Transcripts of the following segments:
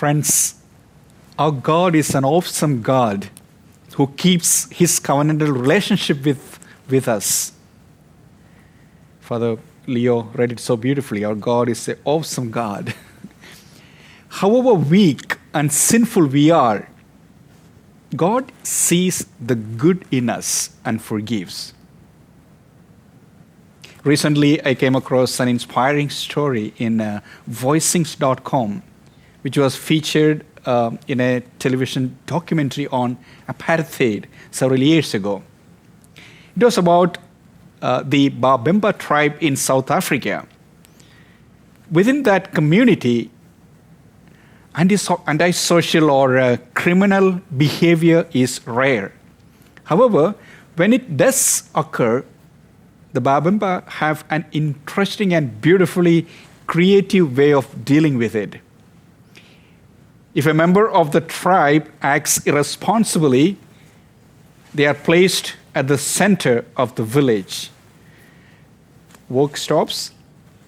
Friends, our God is an awesome God who keeps his covenantal relationship with us. Father Leo read it so beautifully. Our God is an awesome God. However weak and sinful we are, God sees the good in us and forgives. Recently, I came across an inspiring story in voicings.com, which was featured in a television documentary on apartheid several years ago. It was about the Babemba tribe in South Africa. Within that community, antisocial or criminal behavior is rare. However, when it does occur, the Babemba have an interesting and beautifully creative way of dealing with it. If a member of the tribe acts irresponsibly, they are placed at the center of the village. Work stops,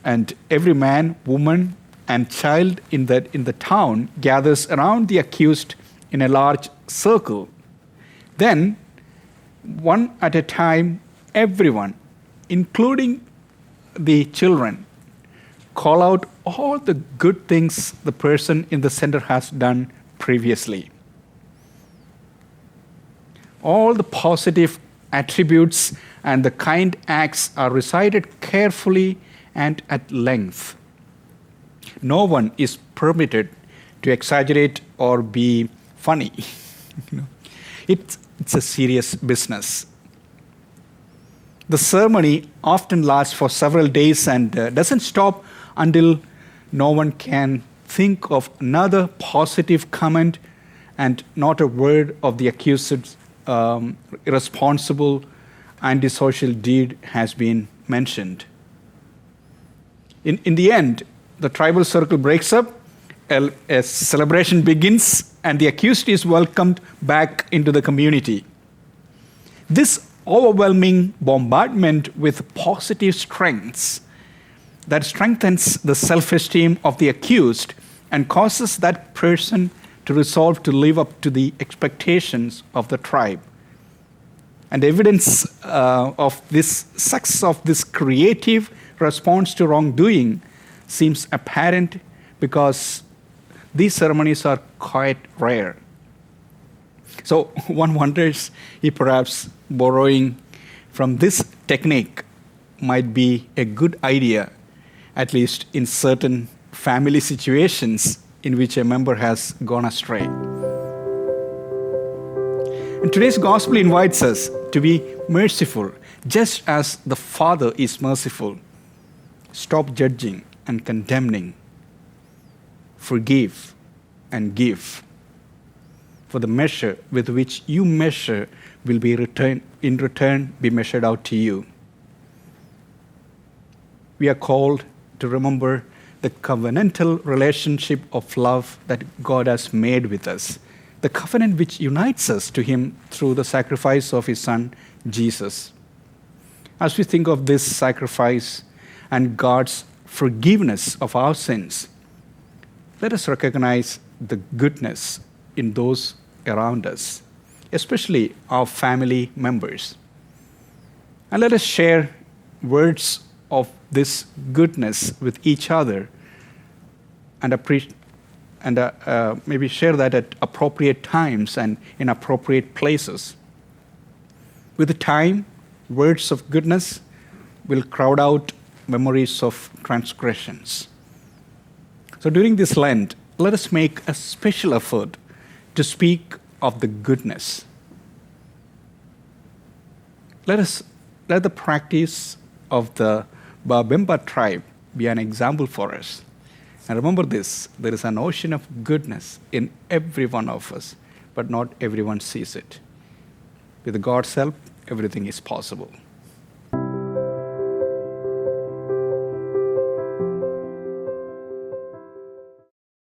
and every man, woman, and child in the town gathers around the accused in a large circle. Then, one at a time, everyone, including the children, call out all the good things the person in the center has done previously. All the positive attributes and the kind acts are recited carefully and at length. No one is permitted to exaggerate or be funny. It's a serious business. The ceremony often lasts for several days and doesn't stop until no one can think of another positive comment and not a word of the accused's irresponsible antisocial deed has been mentioned. In the end, the tribal circle breaks up, a celebration begins, and the accused is welcomed back into the community. This overwhelming bombardment with positive strengths that strengthens the self-esteem of the accused and causes that person to resolve to live up to the expectations of the tribe. And evidence of this success of this creative response to wrongdoing seems apparent because these ceremonies are quite rare. So one wonders if perhaps borrowing from this technique might be a good idea, at least in certain family situations in which a member has gone astray. And today's gospel invites us to be merciful, just as the Father is merciful. Stop judging and condemning. Forgive and give. For the measure with which you measure will be in return be measured out to you. We are called to remember the covenantal relationship of love that God has made with us, the covenant which unites us to him through the sacrifice of his Son, Jesus. As we think of this sacrifice and God's forgiveness of our sins, let us recognize the goodness in those around us, especially our family members. And let us share words of this goodness with each other and maybe share that at appropriate times and in appropriate places. With time, words of goodness will crowd out memories of transgressions. So during this Lent, let us make a special effort to speak of the goodness. Let the practice of the Babemba tribe be an example for us. And remember this, there is an ocean of goodness in every one of us, but not everyone sees it. With God's help, everything is possible.